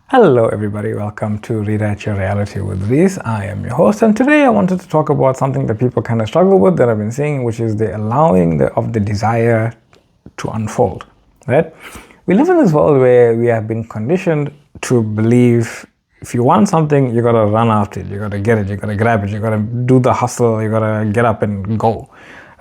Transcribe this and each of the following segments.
Hello everybody, welcome to Rewrite Your Reality with Reese. I am your host, and today I wanted to talk about something that people kind of struggle with that I've been seeing, which is the allowing of the desire to unfold, right? We live in this world where we have been conditioned to believe if you want something, you gotta run after it, you gotta get it, you gotta grab it, you gotta do the hustle, you gotta get up and go,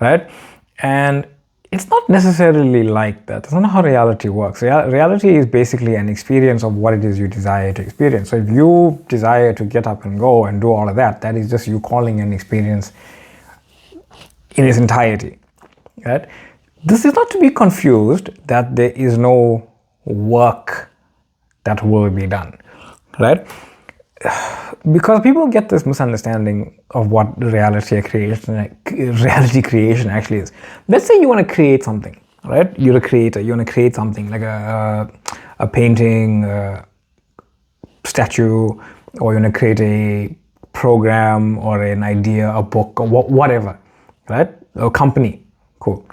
right? And it's not necessarily like that. That's not how reality works. Reality is basically an experience of what it is you desire to experience. So if you desire to get up and go and do all of that, that is just you calling an experience in its entirety, right? This is not to be confused that there is no work that will be done, right? Because people get this misunderstanding of what reality creation actually is. Let's say you want to create something, right? You're a creator. You want to create something like a painting, a statue, or you want to create a program or an idea, a book, or whatever, right? A company, cool.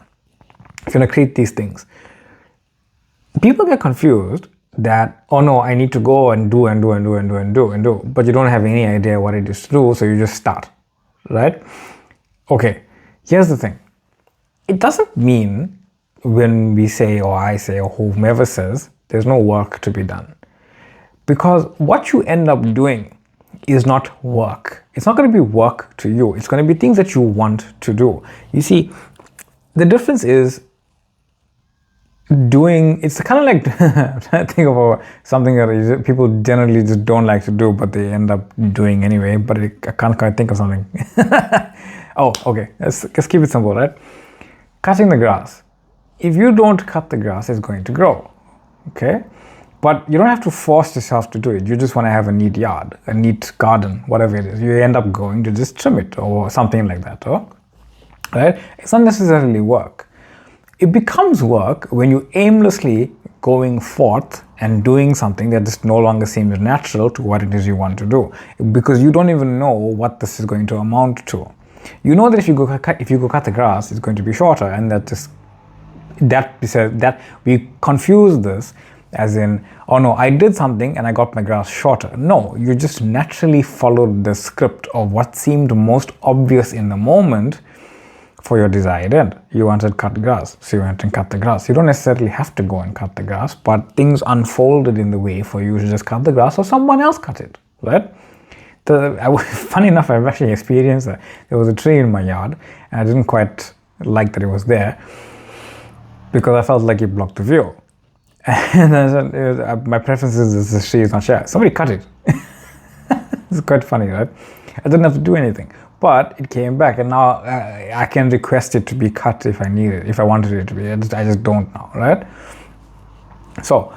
If you want to create these things, people get confused that, oh no, I need to go and do, but you don't have any idea what it is to do, so you just start, right? Okay, here's the thing. It doesn't mean when we say, or I say, or whomever says, there's no work to be done. Because what you end up doing is not work. It's not going to be work to you. It's going to be things that you want to do. You see, the difference is it's kind of like I'm trying to think of something that people generally just don't like to do, but they end up doing anyway. But I can't quite think of something. Oh, okay. Let's keep it simple, right? Cutting the grass. If you don't cut the grass, it's going to grow. Okay? But you don't have to force yourself to do it. You just want to have a neat yard, a neat garden, whatever it is. You end up going to just trim it or something like that. Right? It's not necessarily work. It becomes work when you aimlessly going forth and doing something that just no longer seems natural to what it is you want to do, because you don't even know what this is going to amount to. You know that if you go cut the grass, it's going to be shorter, and that we confuse this as in, oh no, I did something and I got my grass shorter. No, you just naturally followed the script of what seemed most obvious in the moment for your desired end. You wanted to cut grass, so you went and cut the grass. You don't necessarily have to go and cut the grass, but things unfolded in the way for you to just cut the grass or someone else cut it, right? Funny enough, I've actually experienced that. There was a tree in my yard, and I didn't quite like that it was there because I felt like it blocked the view. And I said, my preference is this tree is not shared. Somebody cut it. It's quite funny, right? I didn't have to do anything. But it came back, and now I can request it to be cut if I need it, if I wanted it to be. I just don't know, right? So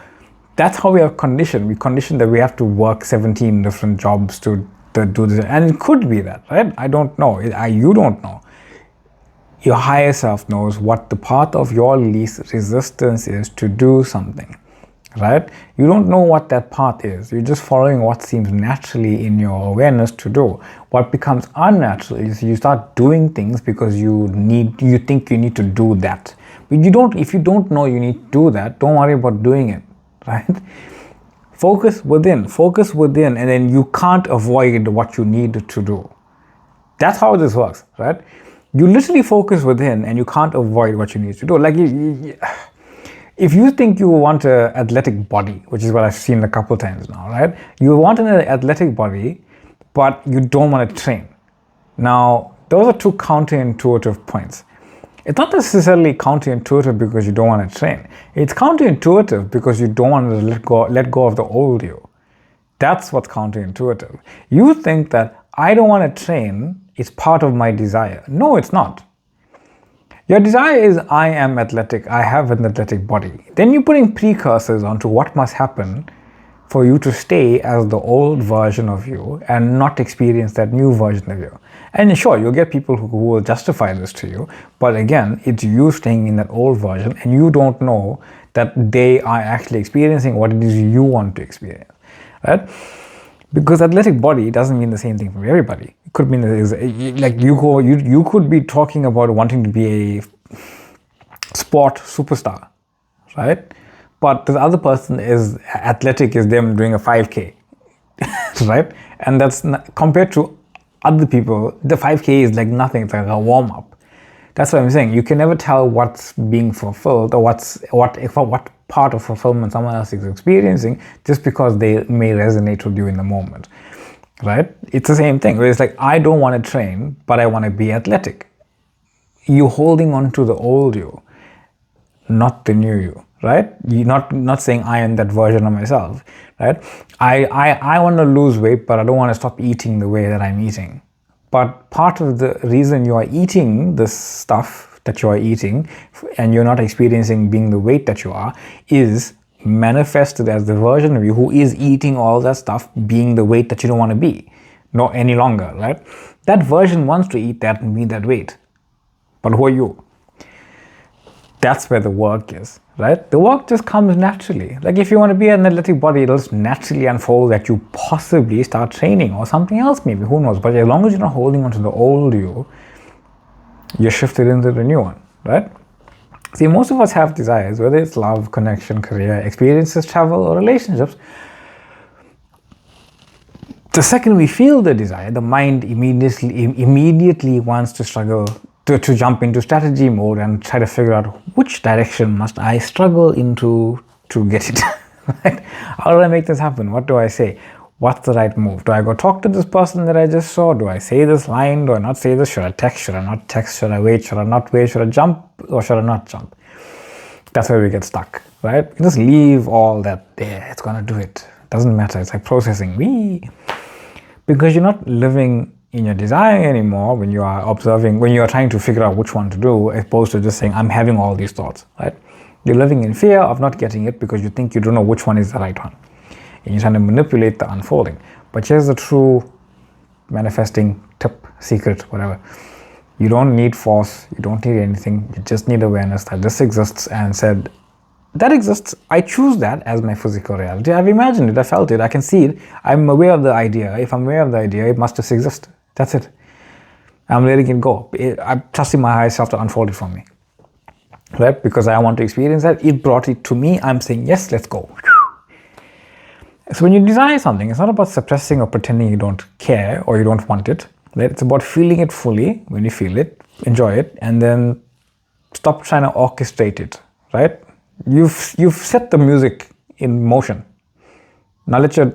that's how we are conditioned. We conditioned that we have to work 17 different jobs to do this, and it could be that, right? I don't know. You don't know. Your higher self knows what the path of your least resistance is to do something, right? You don't know what that path is. You're just following what seems naturally in your awareness to do. What becomes unnatural is you start doing things because you think you need to do that. But if you don't know you need to do that, don't worry about doing it, right? Focus within, and then you can't avoid what you need to do. That's how this works, right? You literally focus within and you can't avoid what you need to do. Like if you think you want an athletic body, which is what I've seen a couple times now, right? You want an athletic body, but you don't want to train. Now, those are two counterintuitive points. It's not necessarily counterintuitive because you don't want to train. It's counterintuitive because you don't want to let go of the old you. That's what's counterintuitive. You think that I don't want to train, it's part of my desire. No, it's not. Your desire is, I am athletic, I have an athletic body. Then you're putting precursors onto what must happen for you to stay as the old version of you and not experience that new version of you. And sure, you'll get people who will justify this to you, but again, it's you staying in that old version and you don't know that they are actually experiencing what it is you want to experience, right? Because athletic body doesn't mean the same thing for everybody. It could mean like you could be talking about wanting to be a sport superstar, right? but the other person is athletic, is them doing a 5K, right? And that's compared to other people, the 5K is like nothing. It's like a warm up. That's what I'm saying. You can never tell what's being fulfilled or what part of fulfillment someone else is experiencing just because they may resonate with you in the moment, right? It's the same thing. Where it's like, I don't want to train, but I want to be athletic. You're holding on to the old you, not the new you, right? You're not saying I am that version of myself, right? I want to lose weight, but I don't want to stop eating the way that I'm eating. But part of the reason you are eating this stuff that you are eating and you're not experiencing being the weight that you are is manifested as the version of you who is eating all that stuff being the weight that you don't want to be not any longer, right? That version wants to eat that and be that weight. But who are you? That's where the work is, right? The work just comes naturally. Like if you want to be an athletic body, it'll just naturally unfold that you possibly start training or something else maybe, who knows. But as long as you're not holding on to the old you, you're shifted into the new one, right? See, most of us have desires, whether it's love, connection, career, experiences, travel, or relationships. The second we feel the desire, the mind immediately wants to struggle to jump into strategy mode and try to figure out which direction must I struggle into to get it. Right? How do I make this happen? What do I say? What's the right move? Do I go talk to this person that I just saw? Do I say this line? Do I not say this? Should I text? Should I not text? Should I wait? Should I not wait? Should I jump or should I not jump? That's where we get stuck, right? You just leave all that there. It's gonna do it. Doesn't matter. It's like processing. Because you're not living in your desire anymore when you are observing, when you are trying to figure out which one to do, as opposed to just saying, I'm having all these thoughts, right? You're living in fear of not getting it because you think you don't know which one is the right one. And you're trying to manipulate the unfolding. But here's the true manifesting tip, secret, whatever. You don't need force. You don't need anything. You just need awareness that this exists and said, that exists. I choose that as my physical reality. I've imagined it. I felt it. I can see it. I'm aware of the idea. If I'm aware of the idea, it must just exist. That's it. I'm letting it go. I'm trusting my higher self to unfold it for me. Right? Because I want to experience that. It brought it to me. I'm saying, yes, let's go. So when you desire something, it's not about suppressing or pretending you don't care or you don't want it. Right? It's about feeling it fully when you feel it, enjoy it, and then stop trying to orchestrate it. Right? You've set the music in motion. Now let your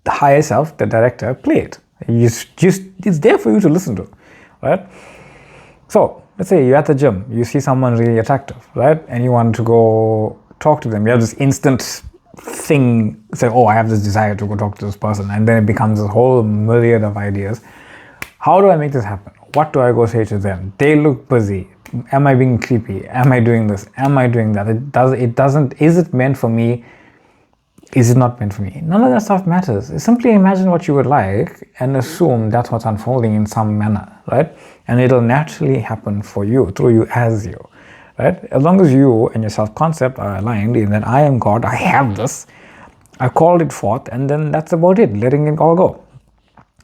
higher self, the director, play it. It's there for you to listen to, right? So let's say you're at the gym, you see someone really attractive, right? And you want to go talk to them. You have this instant thing, say, oh, I have this desire to go talk to this person. And then it becomes a whole myriad of ideas. How do I make this happen? What do I go say to them? They look busy. Am I being creepy? Am I doing this? Am I doing that? Is it meant for me? Is it not meant for me? None of that stuff matters. Simply imagine what you would like and assume that's what's unfolding in some manner, right? And it'll naturally happen for you, through you, as you, right? As long as you and your self-concept are aligned in that I am God, I have this, I called it forth, and then that's about it, letting it all go.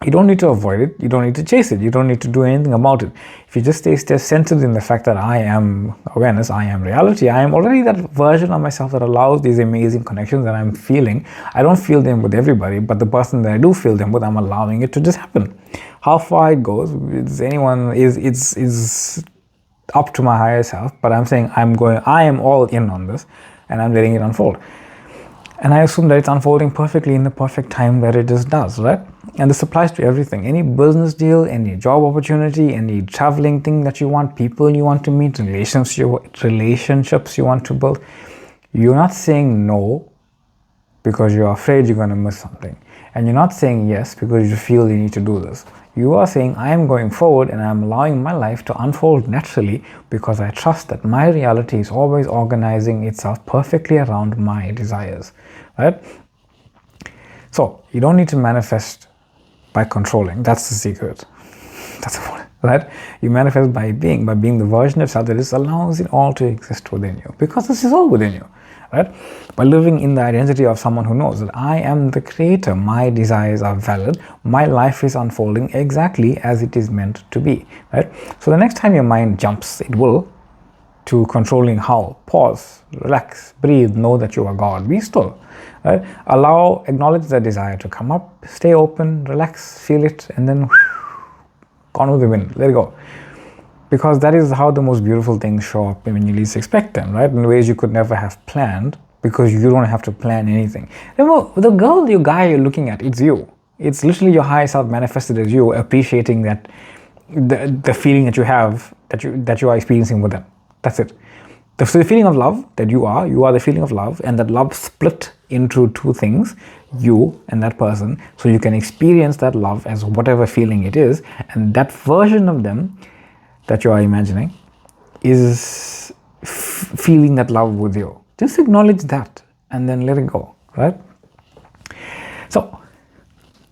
You don't need to avoid it. You don't need to chase it. You don't need to do anything about it. If you just stay centered in the fact that I am awareness, I am reality, I am already that version of myself that allows these amazing connections that I'm feeling. I don't feel them with everybody, but the person that I do feel them with, I'm allowing it to just happen. How far it goes, it's up to my higher self, but I'm saying I am all in on this and I'm letting it unfold. And I assume that it's unfolding perfectly in the perfect time that it just does, right? And this applies to everything. Any business deal, any job opportunity, any traveling thing that you want, people you want to meet, relationships you want to build. You're not saying no because you're afraid you're going to miss something. And you're not saying yes because you feel you need to do this. You are saying, I am going forward and I'm allowing my life to unfold naturally because I trust that my reality is always organizing itself perfectly around my desires, right? So you don't need to manifest by controlling. That's the secret. That's important, right? You manifest by being the version of self that just allows it all to exist within you because this is all within you, right? By living in the identity of someone who knows that I am the creator, my desires are valid, my life is unfolding exactly as it is meant to be, right? So the next time your mind jumps, it will, to controlling how. Pause, relax, breathe, know that you are God. Be still. Right? Acknowledge the desire to come up, stay open, relax, feel it, and then gone with the wind. Let it go. Because that is how the most beautiful things show up when you least expect them, right? In ways you could never have planned, because you don't have to plan anything. Remember, the girl, the guy you're looking at, it's you. It's literally your higher self manifested as you, appreciating that the feeling that you have, that you are experiencing with them. That's it. The feeling of love that you are the feeling of love, and that love split into two things, you and that person, so you can experience that love as whatever feeling it is, and that version of them that you are imagining is feeling that love with you. Just acknowledge that and then let it go, right? So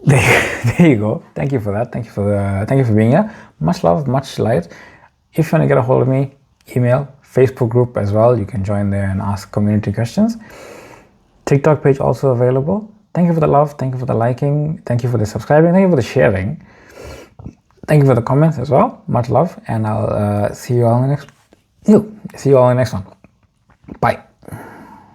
there you go. Thank you for that. Thank you for being here. Much love, much light. If you want to get a hold of me, email, Facebook group as well. You can join there and ask community questions. TikTok page also available. Thank you for the love. Thank you for the liking. Thank you for the subscribing. Thank you for the sharing. Thank you for the comments as well. Much love, and I'll see you all in the next one. Bye.